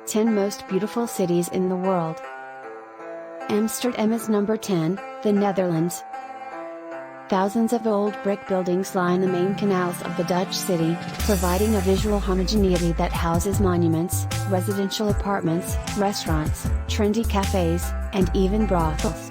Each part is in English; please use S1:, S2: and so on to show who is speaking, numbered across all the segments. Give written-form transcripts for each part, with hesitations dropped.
S1: 10 Most Beautiful Cities in the World. Amsterdam is number 10, the Netherlands. Thousands of old brick buildings line the main canals of the Dutch city, providing a visual homogeneity that houses monuments, residential apartments, restaurants, trendy cafes, and even brothels.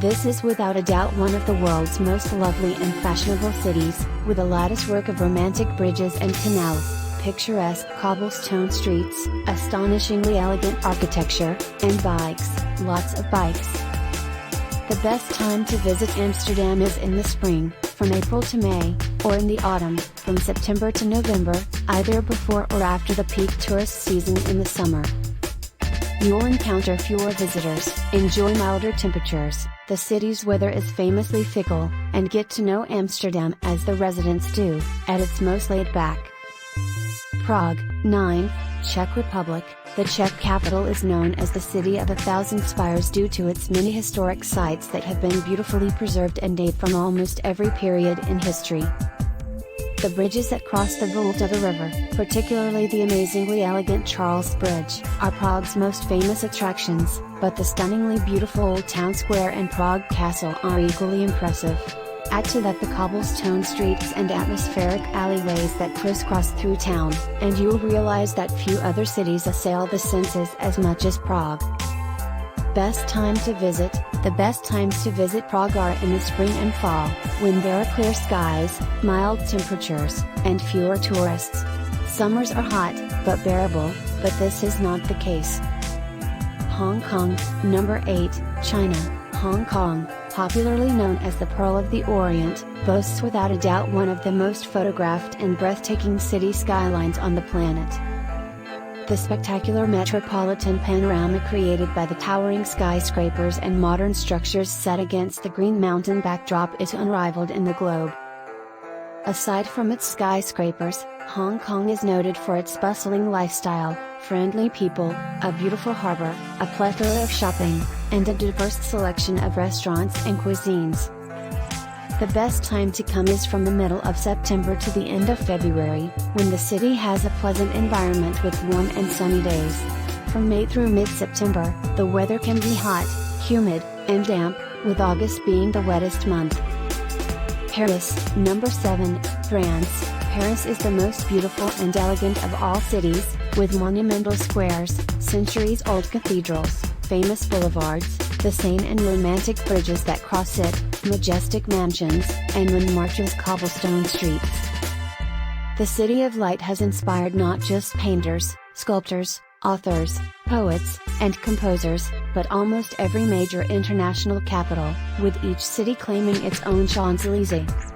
S1: This is without a doubt one of the world's most lovely and fashionable cities, with a latticework of romantic bridges and canals, picturesque cobblestone streets, astonishingly elegant architecture, and bikes, lots of bikes. The best time to visit Amsterdam is in the spring, from April to May, or in the autumn, from September to November, either before or after the peak tourist season in the summer. You'll encounter fewer visitors, enjoy milder temperatures, the city's weather is famously fickle, and get to know Amsterdam as the residents do, at its most laid back. Prague, 9th, Czech Republic. The Czech capital is known as the City of a Thousand Spires due to its many historic sites that have been beautifully preserved and date from almost every period in history. The bridges that cross the Vltava River, particularly the amazingly elegant Charles Bridge, are Prague's most famous attractions, but the stunningly beautiful Old Town Square and Prague Castle are equally impressive. Add to that the cobblestone streets and atmospheric alleyways that crisscross through town, and you'll realize that few other cities assail the senses as much as Prague. Best time to visit. The best times to visit Prague are in the spring and fall, when there are clear skies, mild temperatures, and fewer tourists. Summers are hot, but bearable, but this is not the case. Hong Kong, number 8, China. Hong Kong, popularly known as the Pearl of the Orient, boasts without a doubt one of the most photographed and breathtaking city skylines on the planet. The spectacular metropolitan panorama created by the towering skyscrapers and modern structures set against the green mountain backdrop is unrivaled in the globe. Aside from its skyscrapers, Hong Kong is noted for its bustling lifestyle, friendly people, a beautiful harbor, a plethora of shopping, and a diverse selection of restaurants and cuisines. The best time to come is from the middle of September to the end of February, when the city has a pleasant environment with warm and sunny days. From May through mid-September, the weather can be hot, humid, and damp, with August being the wettest month. Paris, number 7, France. Paris is the most beautiful and elegant of all cities, with monumental squares, centuries-old cathedrals, famous boulevards, the Seine and romantic bridges that cross it, majestic mansions, and Montmartre's cobblestone streets. The City of Light has inspired not just painters, sculptors, authors, poets, and composers, but almost every major international capital, with each city claiming its own Champs-Élysées.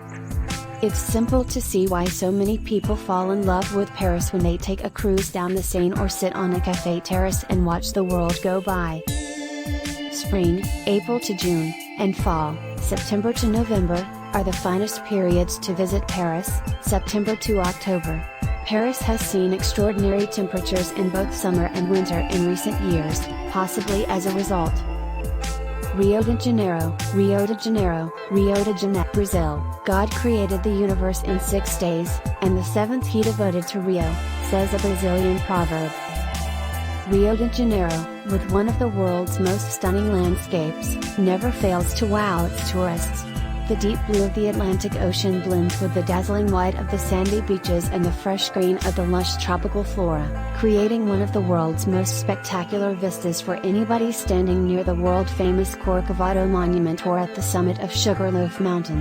S1: It's simple to see why so many people fall in love with Paris when they take a cruise down the Seine or sit on a cafe terrace and watch the world go by. Spring, April to June, and fall, September to November, are the finest periods to visit Paris, September to October. Paris has seen extraordinary temperatures in both summer and winter in recent years, possibly as a result. Rio de Janeiro, Rio de Janeiro, Rio de Janeiro, Brazil. God created the universe in 6 days, and the seventh he devoted to Rio, says a Brazilian proverb. Rio de Janeiro, with one of the world's most stunning landscapes, never fails to wow its tourists. The deep blue of the Atlantic Ocean blends with the dazzling white of the sandy beaches and the fresh green of the lush tropical flora, creating one of the world's most spectacular vistas for anybody standing near the world-famous Corcovado Monument or at the summit of Sugarloaf Mountain.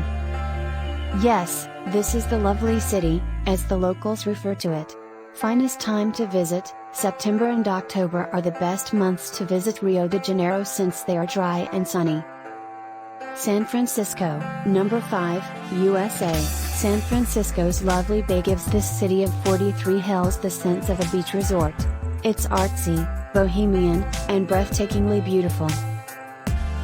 S1: Yes, this is the lovely city, as the locals refer to it. Finest time to visit. September and October are the best months to visit Rio de Janeiro since they are dry and sunny. San Francisco, number 5, USA. San Francisco's lovely bay gives this city of 43 hills the sense of a beach resort. It's artsy, bohemian, and breathtakingly beautiful.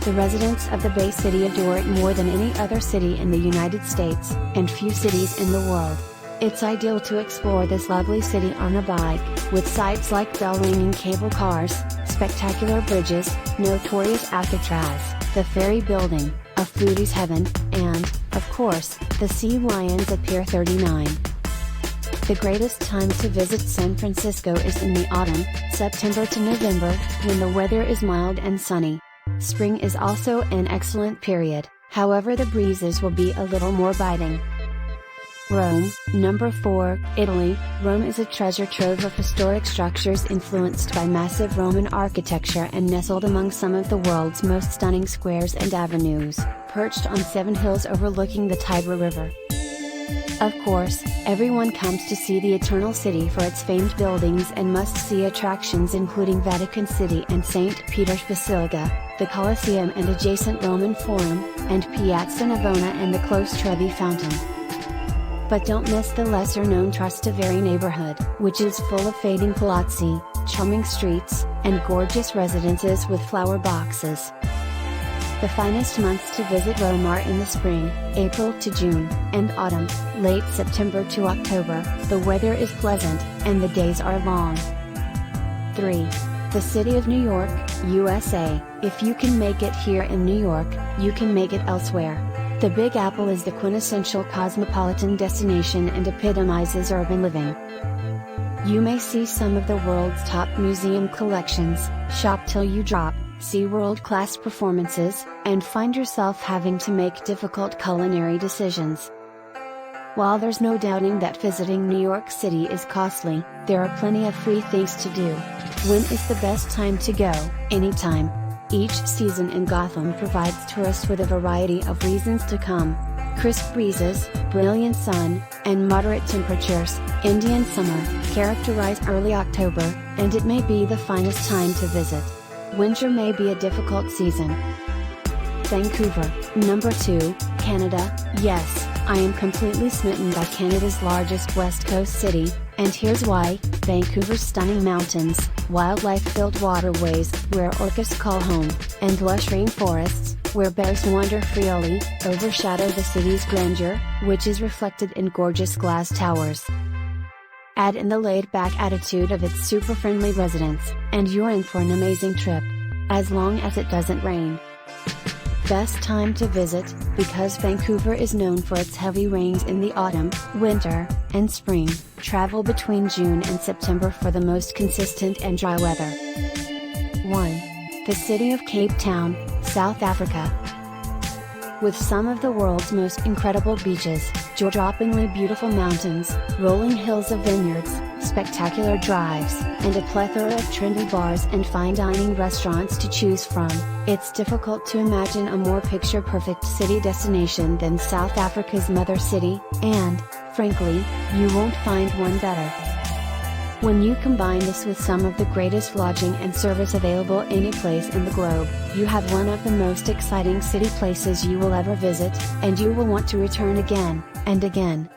S1: The residents of the Bay City adore it more than any other city in the United States, and few cities in the world. It's ideal to explore this lovely city on a bike, with sights like bell-ringing cable cars, spectacular bridges, notorious Alcatraz, the Ferry Building, a foodie's heaven, and, of course, the Sea Lions at Pier 39. The greatest time to visit San Francisco is in the autumn, September to November, when the weather is mild and sunny. Spring is also an excellent period, however the breezes will be a little more biting. Rome, number 4, Italy. Rome is a treasure trove of historic structures influenced by massive Roman architecture and nestled among some of the world's most stunning squares and avenues, perched on 7 hills overlooking the Tiber River. Of course, everyone comes to see the Eternal City for its famed buildings and must-see attractions including Vatican City and St. Peter's Basilica, the Colosseum and adjacent Roman Forum, and Piazza Navona and the close Trevi Fountain. But don't miss the lesser-known Trastevere neighborhood, which is full of fading palazzi, charming streets, and gorgeous residences with flower boxes. The finest months to visit Rome are in the spring, April to June, and autumn, late September to October. The weather is pleasant, and the days are long. 3. The city of New York, USA. If you can make it here in New York, you can make it elsewhere. The Big Apple is the quintessential cosmopolitan destination and epitomizes urban living. You may see some of the world's top museum collections, shop till you drop, see world-class performances, and find yourself having to make difficult culinary decisions. While there's no doubting that visiting New York City is costly, there are plenty of free things to do. When is the best time to go? Anytime. Each season in Gotham provides tourists with a variety of reasons to come. Crisp breezes, brilliant sun, and moderate temperatures. Indian summer characterize early October, and it may be the finest time to visit. Winter may be a difficult season. Vancouver, number 2, Canada. Yes, I am completely smitten by Canada's largest West Coast city, and here's why. Vancouver's stunning mountains, wildlife-filled waterways, where orcas call home, and lush rainforests, where bears wander freely, overshadow the city's grandeur, which is reflected in gorgeous glass towers. Add in the laid-back attitude of its super-friendly residents, and you're in for an amazing trip. As long as it doesn't rain. Best time to visit, because Vancouver is known for its heavy rains in the autumn, winter, and spring. Travel between June and September for the most consistent and dry weather. 1. The city of Cape Town, South Africa. With some of the world's most incredible beaches, jaw-droppingly beautiful mountains, rolling hills of vineyards, spectacular drives, and a plethora of trendy bars and fine dining restaurants to choose from, it's difficult to imagine a more picture-perfect city destination than South Africa's mother city, and, frankly, you won't find one better. When you combine this with some of the greatest lodging and service available any place in the globe, you have one of the most exciting city places you will ever visit, and you will want to return again, and again.